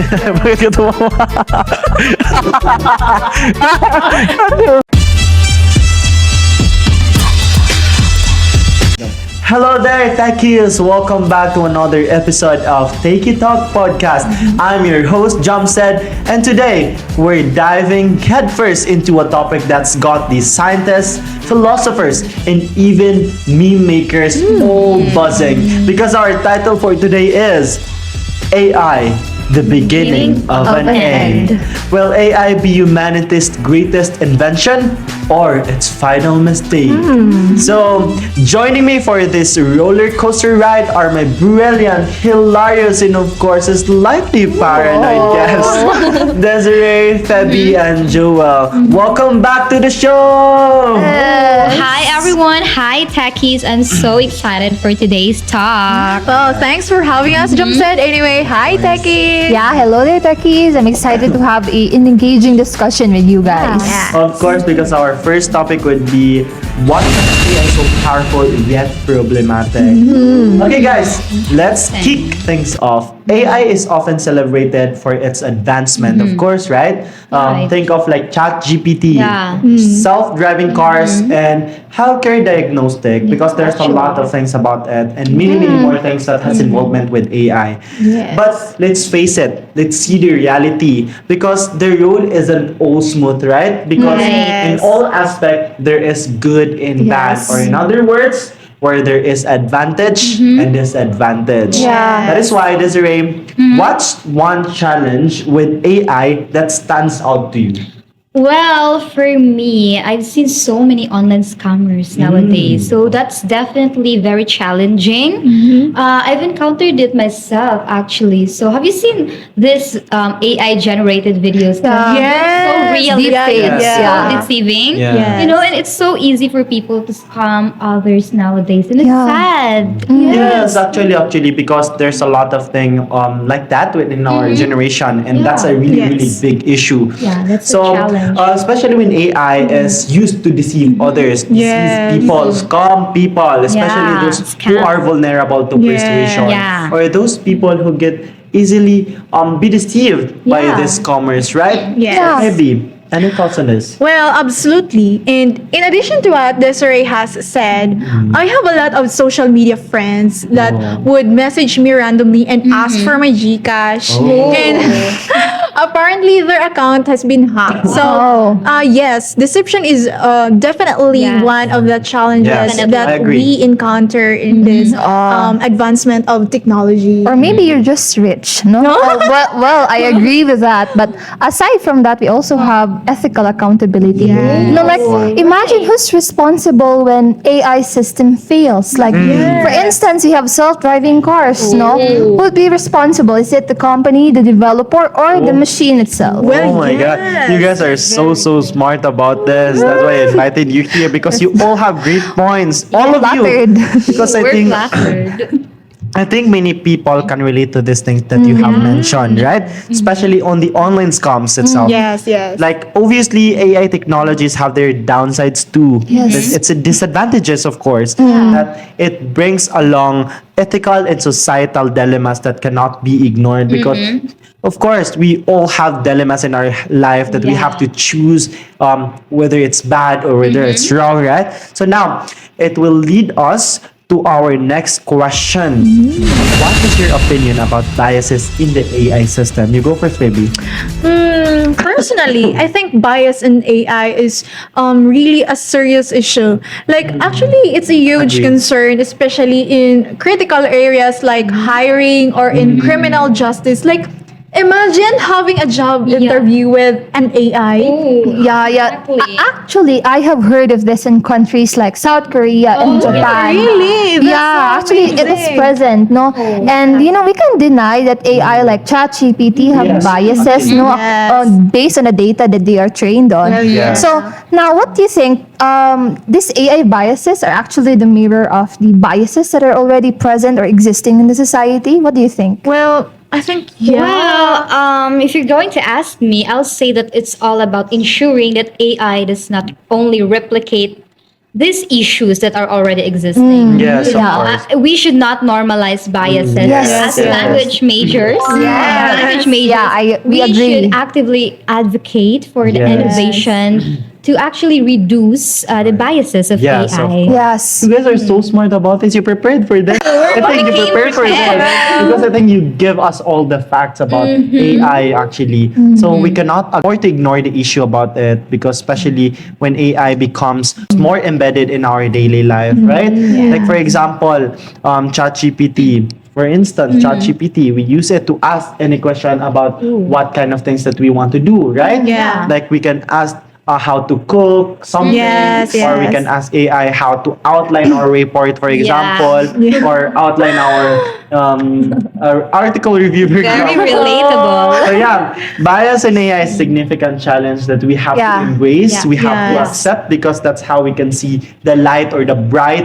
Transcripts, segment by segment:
Bakit ka tumawa? Hello there, Techys! Welcome back to another episode of Techy Talk Podcast. I'm your host, Jamsed, and today we're diving headfirst into a topic that's got the scientists, philosophers, and even meme makers all buzzing. Because our title for today is AI, the beginning of an end. Will AI be humanity's greatest invention or its final mistake? So, joining me for this roller coaster ride are my brilliant, hilarious, and of course, slightly paranoid guests, Diseerie, Feby, and Joel. Welcome back to the show! Hi everyone, hi Techies. I'm so excited for today's talk. Well, thanks for having us, Jamsed. Anyway, hi, Techy. Yeah, hello there, Techies. I'm excited to have an engaging discussion with you guys. Of course, because our first topic would be what makes AI so powerful yet problematic. Okay, guys, let's kick things off. AI is often celebrated for its advancement, of course, right? Right. Think of like ChatGPT, Yeah. self-driving cars, and healthcare diagnostic, because there's a lot of things about it, and many more things that has involvement with AI. Yes. But let's face it, let's see the reality, because the road isn't all smooth, right? Because in Yes. all aspect there is good and bad, Yes. or in other words, where there is advantage and disadvantage. Yeah. That is why, Diseerie, what's one challenge with AI that stands out to you? Well, for me, I've seen so many online scammers nowadays. So that's definitely very challenging. I've encountered it myself actually. So have you seen this AI generated videos? Yes. So real, Deepfakes, so yeah. deceiving. Yeah. You know, and it's so easy for people to scam others nowadays, and it's Yeah. sad. Yes, actually, because there's a lot of thing like that within our generation, and that's a really, really Yes. big issue. Yeah, that's a So, challenge. especially when AI is used to deceive others, deceive Yes. people, scam people, especially Yeah, those who scam. are vulnerable to Yeah. persuasion, Yeah. or those people who get easily be deceived by Yeah. this commerce, right? Yes. So, maybe any thoughts on this? Well, absolutely. And in addition to what Desiree has said, I have a lot of social media friends that would message me randomly and ask for my Gcash. Oh. And apparently their account has been hacked. So, yes, deception is definitely Yes. one of the challenges Yes, I that agree. we encounter in this advancement of technology. Or maybe you're just rich, no? Well, I agree with that. But aside from that, we also have ethical accountability. You know, like imagine who's responsible when AI system fails. Like, for instance, you have self-driving cars. No, who would be responsible? Is it the company, the developer, or the machine itself? Oh my god, you guys are so smart about this. That's why I invited you here, because you all have great points. All of you. Flattered. Because I We're think flattered. I think many people can relate to these things that you have mentioned, right? Especially on the online scams itself. Yes, yes. Like obviously AI technologies have their downsides too. Yes. It's a disadvantages, of course, that it brings along ethical and societal dilemmas that cannot be ignored, because of course we all have dilemmas in our life that we have to choose whether it's bad or whether it's wrong, right? So now it will lead us to our next question. What is your opinion about biases in the AI system? You go first, baby. Personally, I think bias in AI is really a serious issue. Like, actually, it's a huge Agree. concern, especially in critical areas like hiring or in criminal justice. Like, imagine having a job interview with an AI. Yeah. Exactly. Actually, I have heard of this in countries like South Korea and Japan. Really? That's Yeah, so actually, it is amazing. present, no? And you know, we can deny that AI like ChatGPT have Yes, biases, actually. no, Yes. based on the data that they are trained on. Yeah. So now, what do you think? These AI biases are actually the mirror of the biases that are already present or existing in the society. What do you think? Well, I think, Well, if you're going to ask me, I'll say that it's all about ensuring that AI does not only replicate these issues that are already existing. Yes, of Yeah. course. We should not normalize biases. Yes, As yes. language majors, language majors, We we agree. should actively advocate for the Yes. innovation to actually reduce the biases of Yes, of AI. course. Yes. You guys are so smart about this. You prepared for this. I think you prepared for this because I think you give us all the facts about AI actually. So we cannot afford to ignore the issue about it because especially when AI becomes more embedded in our daily life, right? Like for example, ChatGPT. For instance, ChatGPT, we use it to ask any question about what kind of things that we want to do, right? Yeah. Like we can ask how to cook something, Yes, or we yes. can ask AI how to outline our report, for example, or outline our article review, for Very example. relatable. So yeah, bias in AI is a significant challenge that we have Yeah. to embrace. Yeah. We have to Yes. accept because that's how we can see the light or the bright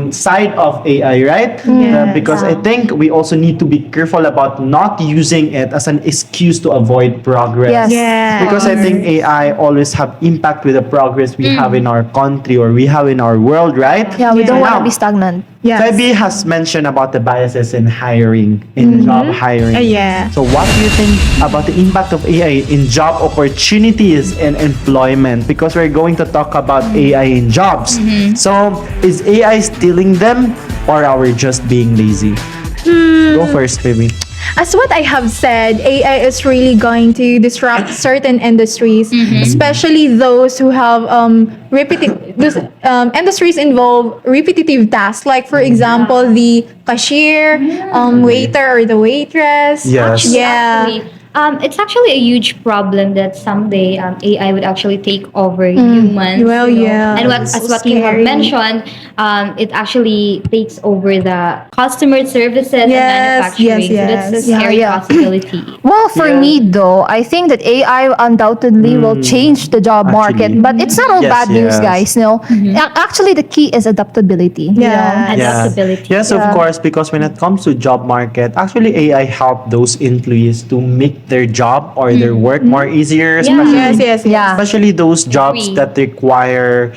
side of AI, right? Yes. Because I think we also need to be careful about not using it as an excuse to avoid progress. Yes. Yes. Because I think AI always have impact with the progress we have in our country or we have in our world, right? Yeah, we don't Yeah. want to Now, be stagnant. Yes. Feby has mentioned about the biases in hiring, in job hiring. Yeah. So what do you think about the impact of AI in job opportunities and employment? Because we're going to talk about AI in jobs. So is AI stealing them or are we just being lazy? Go first, Feby. As what I have said, AI is really going to disrupt certain industries, especially those who have industries involve repetitive tasks. Like for example, the cashier, waiter, or the waitress. Yes. Yeah. It's actually a huge problem that someday AI would actually take over humans. Well, yeah. And That's as so what you have scary. mentioned, it actually takes over the customer services and Yes, manufacturing. yes, So that's a yes. scary Yeah, yeah. possibility. Well, for Yeah. me though, I think that AI undoubtedly will change the job Actually. market, but it's not all Yes, bad news, yes. guys. No, actually, the key is adaptability. you Yeah. know? Adaptability. Yes, of Yeah. course, because when it comes to job market, actually AI help those employees to make their job or their work more easier, especially Yes, yes, yes. Yeah. especially those jobs Agree. that require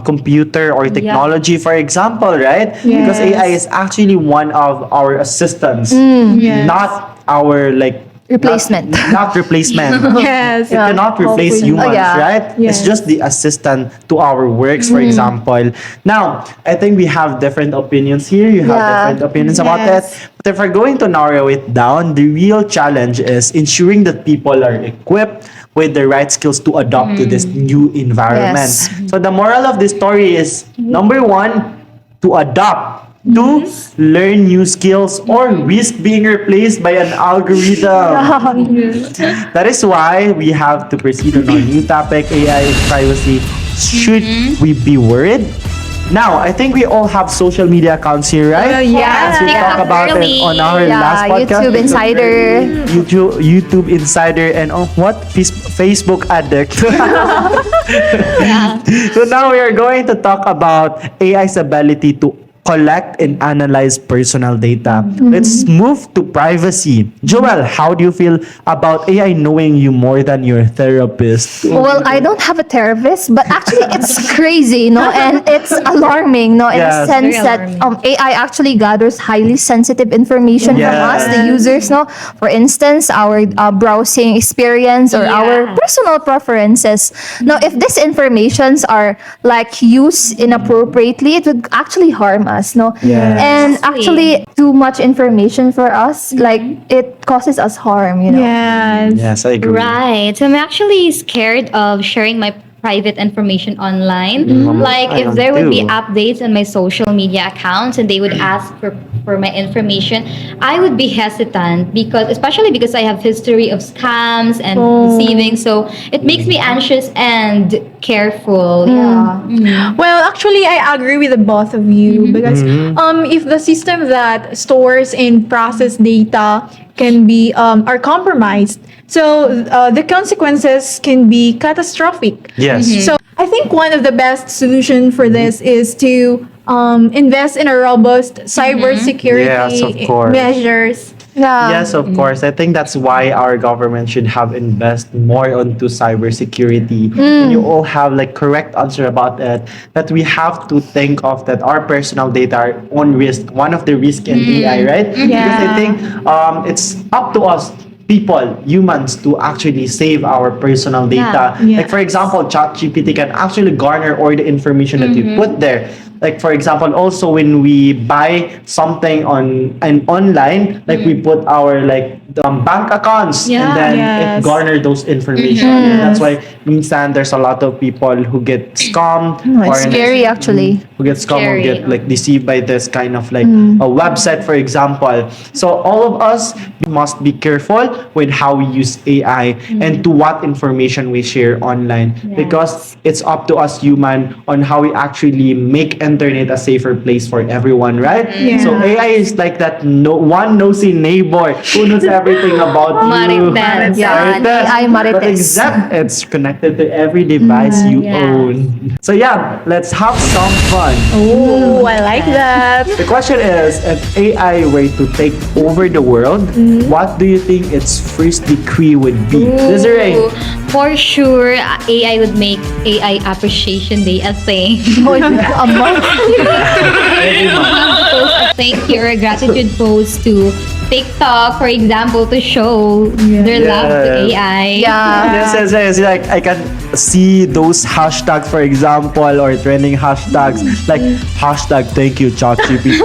computer or technology, for example, right? Because Yes. AI is actually one of our assistants, Yes. not our like Replacement. not replacement. Yes. It cannot replace Hopefully. humans, yeah. right? It's Yes. just the assistant to our works, for example. Now, I think we have different opinions here. You have Yeah. different opinions about Yes. it. But if we're going to narrow it down, the real challenge is ensuring that people are equipped with the right skills to adopt to this new environment. Yes. So the moral of this story is number one, to adopt. Two, learn new skills or risk being replaced by an algorithm. That is why we have to proceed on our new topic, AI and privacy. Should we be worried? Now, I think we all have social media accounts here, right? Yeah. As we talk Yeah. about it Really? on our Yeah, last podcast. YouTube Insider. YouTube Insider and what? Facebook Addict. So now we are going to talk about AI's ability to collect and analyze personal data. Let's move to privacy. Joel, how do you feel about AI knowing you more than your therapist? Well, I don't have a therapist, but actually it's crazy, no, and it's alarming, no, in Yes. the sense Very that alarming. AI actually gathers highly sensitive information from us, the Yes. users, no. For instance, our browsing experience or our Yeah. personal preferences. Now, if these informations are like used inappropriately, it would actually harm us, no. Yes. And Exactly. actually, too much information for us, like it causes us harm, you know. Yes. Yes, I agree. Right. So I'm actually scared of sharing my private information online. Like I if am there would be too. updates on my social media accounts and they would ask for my information, I would be hesitant because especially because I have history of scams and deceiving. So it makes me anxious and careful. Yeah. Well, actually, I agree with the both of you because if the system that stores and process data can be are compromised, so the consequences can be catastrophic. Yes. So I think one of the best solution for this is to invest in a robust cybersecurity Yes, of course. measures. Yes, of course. I think that's why our government should have invest more onto cybersecurity. And you all have like correct answer about it. That we have to think of that our personal data are on risk. One of the risk in AI, right? Because I think it's up to us people, humans, to actually save our personal data. Yeah. Like for example, ChatGPT can actually garner all the information that you put there. Like for example, also when we buy something on and online, like we put our like bank accounts and Yeah. then Yes. it garner those information. And that's why minsan there's a lot of people who get scammed It's scary actually. who get scammed or Scary. get like deceived by this kind of like a website, for example. So all of us must be careful with how we use AI and to what information we share online because it's up to us human on how we actually make internet a safer place for everyone, right? So AI is like that nosy neighbor who knows everything about you. Marites. Yeah, Marites. AI But Marites. except it's connected to every device you yeah. own. So yeah, let's have some fun. Oh, I like that. The question is, if AI were to take over the world, what do you think its first decree would be? Diseerie. Ooh, for sure, AI would make AI Appreciation Day a thing. A month. Every month. Post a thank you or gratitude post to TikTok, for example, to show their love to Yes. AI. Yeah. Yes. Like I can see those hashtags, for example, or trending hashtags like hashtag thank you ChatGPT,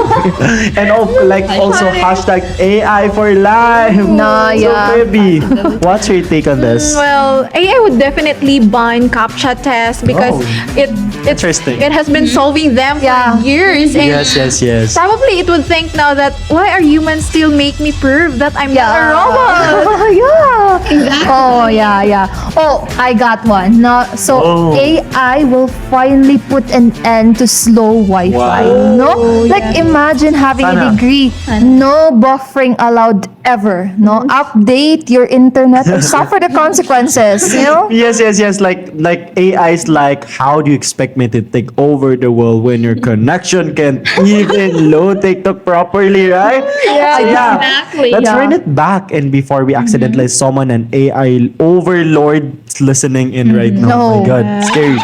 and also hashtag AI for life. No, So yeah. Feby, what's your take on this? Well, AI would definitely ban CAPTCHA tests because Oh. it Interesting. it has been solving them for Yeah. years, and Yes. probably it would think now that why are humans still make me prove that I'm not a robot? Yeah. Oh, yeah. Oh, I got one. No, so Oh. AI will finally put an end to slow Wi-Fi. Wow. No, like imagine having Sana. a degree, no buffering allowed ever. No, update your internet or suffer the consequences. You know. Yes. Like AI is like, how do you expect me to take over the world when your connection can't even load TikTok properly, right? Yeah. Exactly. Let's Yeah. run it back and before we accidentally summon an AI overlord listening in right now. Oh my No. God, scary.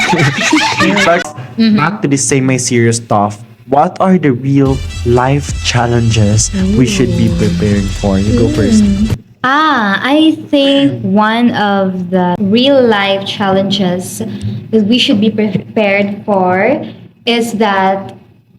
But back to the semi-serious stuff. What are the real life challenges we should be preparing for? You go first. I think one of the real life challenges that we should be prepared for is that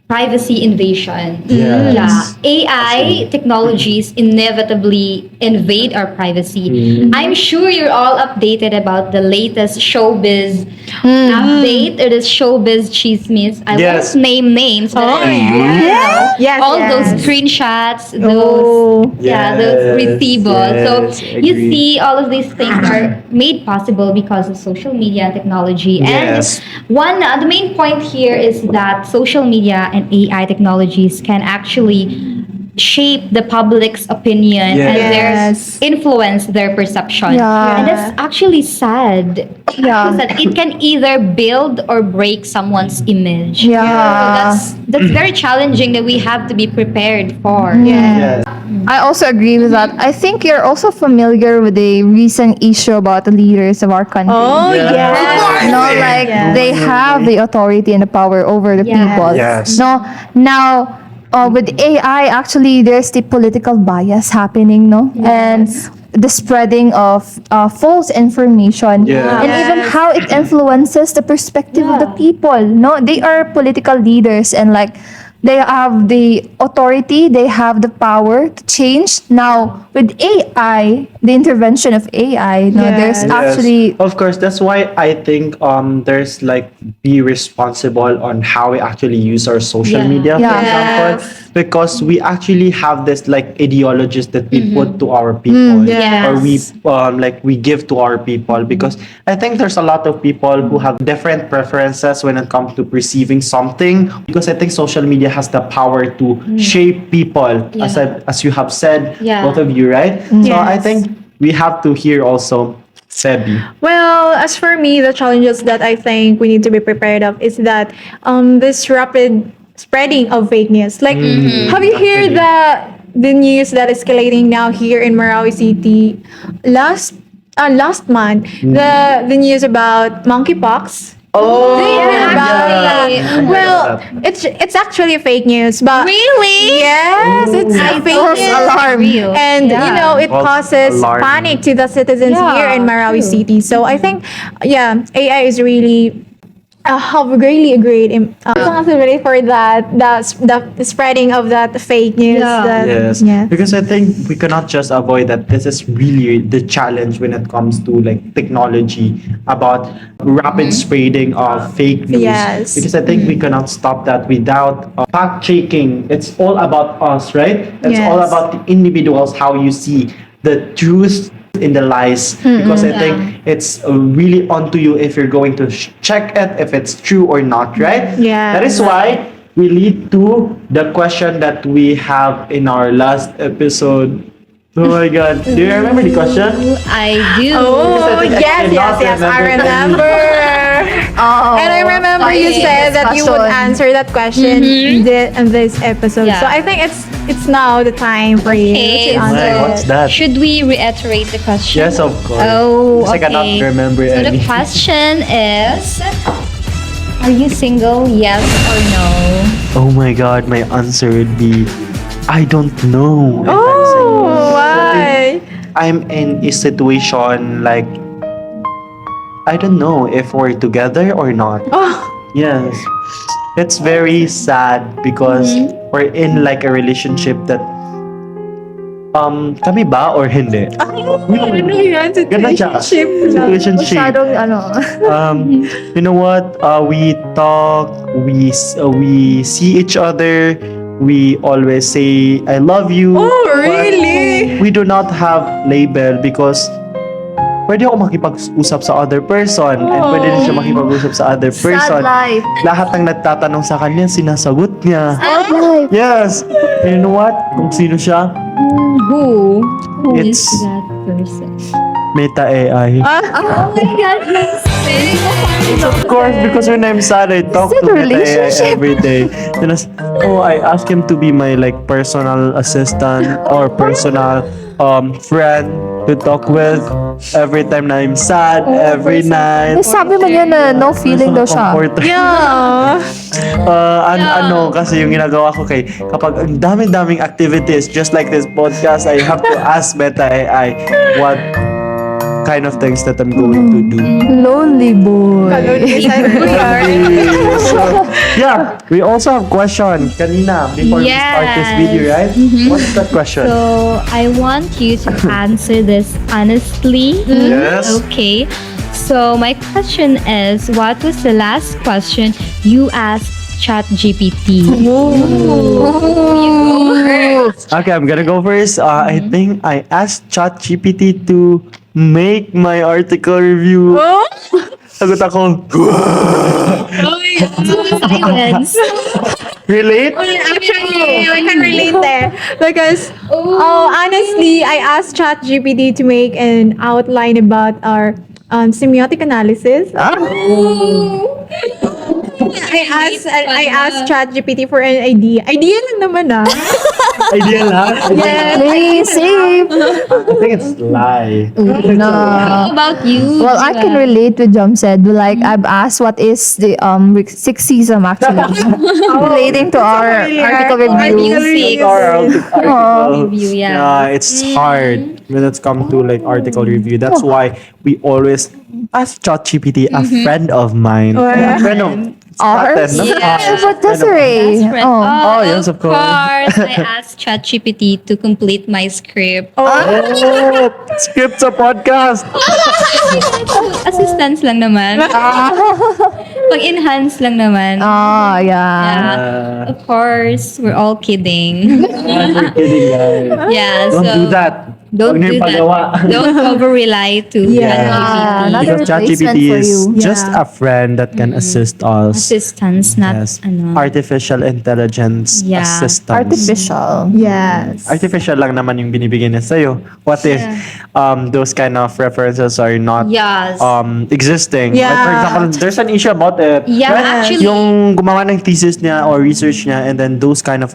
privacy invasion. Yes. Yeah. AI technologies inevitably invade our privacy. I'm sure you're all updated about the latest showbiz update or the showbiz chismis. I Yes. won't name names, but Yes, all yes. those screenshots, Oh. those Yes, those receivables. yes, So you agree. see, all of these things are made possible because of social media and technology. Yes. And the main point here is that social media and AI technologies can actually shape the public's opinion and Yes. influence their perception. Yeah. And that's actually sad. Yeah. That it can either build or break someone's image. Yeah. So that's very challenging that we have to be prepared for. Yes. I also agree with that. I think you're also familiar with the recent issue about the leaders of our country. Oh, Yeah. yes. No, like they have the authority and the power over the Yes. people. Yes. No, now with AI, actually, there's the political bias happening, no, and the spreading of false information, Yeah. and even how it influences the perspective of the people. No, they are political leaders, and like they have the authority, they have the power to change. Now with AI, the intervention of AI, no, there's Yes. actually Of course, that's why I think there's like be responsible on how we actually use our social Yeah. media, for Yeah. example, because we actually have this like ideologies that we put to our people, Yes. or we give to our people. Because I think there's a lot of people who have different preferences when it comes to perceiving something. Because I think social media has the power to shape people, as you have said, Yeah. both of you, right? So I Yes. think we have to hear also Feby. Well, as for me, the challenges that I think we need to be prepared of is that this rapid spreading of fake news. Like, have you heard Actually. the news that is escalating now here in Marawi City. Last month, the news about monkeypox. Oh, About yeah. that. Well, it's actually fake news, but Really? yes, it's I fake thought news. it was real. And Yeah. it Well, causes alarming. panic to the citizens Yeah, here in Marawi true. City. So I think, AI is really have greatly agreed responsibility for that the spreading of that fake news. Yeah. That, Yes, yes. because I think we cannot just avoid that. This is really the challenge when it comes to like technology about rapid spreading of fake news. Yes. Because I think we cannot stop that without fact checking. It's all about us, right? It's all Yes. about the individuals, how you see the truth in the lies. Because I think it's really onto you if you're going to check it if it's true or not, right? Yeah. That is why we lead to the question that we have in our last episode. Oh my god. Do you remember the question? I do. Oh, I think I cannot yes, I remember remember. Oh, And I remember you okay. said that you would Discussion. answer that question in this episode. Yeah. So I think it's now the time for you Okay, to answer Why? it. What's that? Should we reiterate the question? Yes, of course. Oh, Because I okay. cannot remember So any. the question is, are you single? Yes or no? Oh my god, my answer would be I don't know. if I'm single. Oh, why? I'm in a situation like I don't know if we're together or not. Oh, Yes. It's very sad because we're in like a relationship that kami ba or hindi? ano yan? Ganda siya. Situationship lang. Situationship. Masyadong ano. You know what? We talk, we see each other, we always say I love you. Oh, but really? we do not have label because pwede ako makipag-usap sa other person and pwede din siya makipag-usap sa other Sad person. life. Lahat ng nagtatanong sa kanya, sinasagot niya. Sad life. Yes! And you know what? Kung sino siya, Who? Who is It's- that person? Meta AI. Oh my God, Of course, because when I'm sad, I talk Is it to a Meta AI relationship? every day. Then I ask him to be my like personal assistant or personal friend to talk with every time na I'm sad, every night. Eh, sabi mo niya na no feeling daw siya. Comforter. Yeah. Ano kasi yung ginagawa ko kapag ang daming activities just like this podcast, I have to ask Meta AI what kind of things that I'm going to do. Lonely boy. So, yeah, we also have question kanina before we start this Yes. video, right? What's that question? So I want you to answer this honestly. Yes. Okay. So my question is, what was the last question you asked ChatGPT? Okay, I'm gonna go first. I think I asked ChatGPT to make my article review. Oh, Sagot ako, Silence. relate? actually, I can relate there because honestly, I asked ChatGPT to make an outline about our semiotic analysis. I asked ChatGPT for an idea. Idea lang naman Idea lang? Please, save. I think it's lie. No. How about you? Well, I can relate with Jamsed. Like, I've asked what is the sexism actually relating to our article review. Review, yeah. Yeah, it's hard when it's come to like article review. That's why we always ask ChatGPT, a friend of mine, a friend of Ours? Natin, no? Yeah. But Diseerie. Best friend. Oh. Oh, yes, of course. I asked ChatGPT to complete my script. Oh, script sa podcast. Assistance lang naman. Pag-enhance lang naman. Oh, yeah. Yeah. Of course, we're all kidding. We're kidding, guys. Yeah, Don't so do that. Don't Huwag niyo do that. ipagawa. Don't over-rely to Yeah. ChatGPT. Not a Because ChatGPT replacement for is you. just a friend that can assist us. Assistance, not Yes. ano. Artificial intelligence Yeah. assistance. Artificial. Yes. Artificial lang naman yung binibigay niya sa'yo. What if those kind of references are not Yes. existing? Yeah. Like for example, there's an issue about it. Yeah, actually- Yung gumawa ng thesis niya or research niya and then those kind of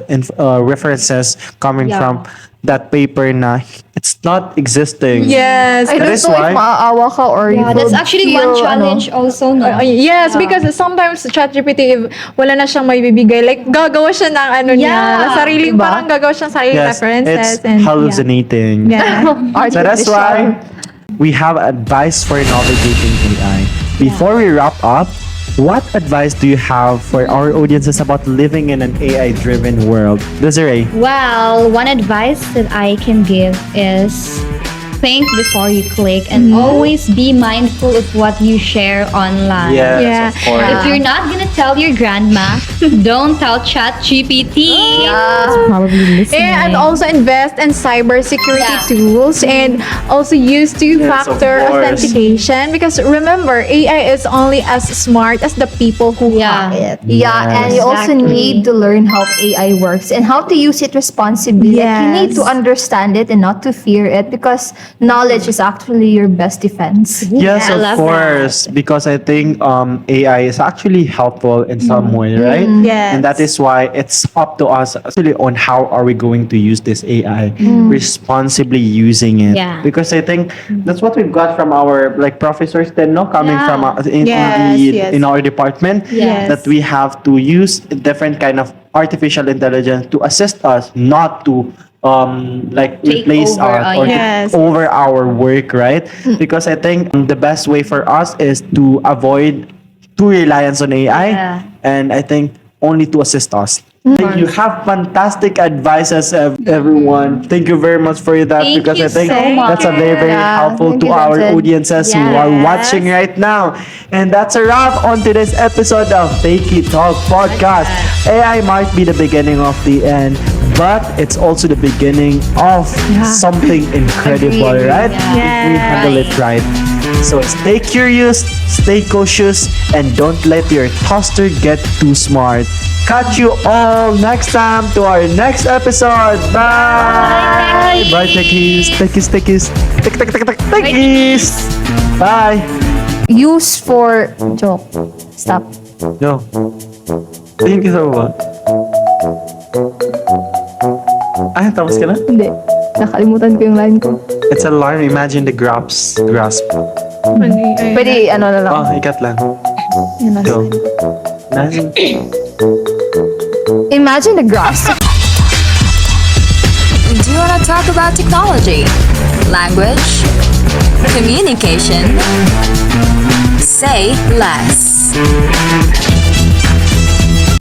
references coming Yeah. from that paper na it's not existing. Yes. I don't is know why- if maaawa ka or Yeah, you that's will actually feel, one challenge also, no? Yes, Yeah. because sometimes ChatGPT, if wala na siyang may bibigay, like gagawa siya ng ano niya, Yeah. sariling, Diba? parang gagawa siya ng sariling Yes, references. it's and hallucinating. Yeah. So that's artificial. why we have advice for navigating AI. Before we wrap up, what advice do you have for our audiences about living in an AI-driven world? Diseerie. Well, one advice that I can give is think before you click and always be mindful of what you share online. Yes, Yeah. of course. If you're not gonna tell your grandma, don't tell ChatGPT. Probably listening. And also invest in cybersecurity Yeah. tools and also use two-factor Yes, of course. authentication, because remember, AI is only as smart as the people who Yeah. hack it. Yeah, and you also Exactly. need to learn how AI works and how to use it responsibly. Like, you need to Yes. understand it and not to fear it, because knowledge is actually your best defense. Yes, I of love course. Because I think AI is actually helpful in some way, right? Yes. And that is why it's up to us actually on how are we going to use this AI responsibly using it. Yeah. Because I think that's what we've got from our like professors then, no, coming Yeah. from Yes, yes. in our department, Yes. that we have to use different kind of artificial intelligence to assist us, not to like Take replace over, us or yes. to over our work, right? Because I think the best way for us is to avoid too reliance on AI, Yeah. and I think only to assist us. You have fantastic advices, everyone. Thank you very much for that, Thank because you I think so that's a very, very Yeah, helpful thank to you, our Jamsed. audiences who are Yes. watching right now. And that's a wrap on today's episode of Techy Talk Podcast. AI might be the beginning of the end, but it's also the beginning of something incredible, Agree. right? If we handle it right. So stay curious, stay cautious, and don't let your toaster get too smart. Catch you all next time to our next episode. Bye! Bye, techies. Techies, techies. Techies. Bye. Use for joke. Stop. No. Tingin ka sa baba. Ay, tapos ka na? Hindi. Nakalimutan ko yung line ko. It's a line. Imagine the grasp. Pwede, ano na lang. Oh, ikat lang. Yun na Go. lang. Imagine. Imagine the grass. Do you want to talk about technology, language, communication? Say less.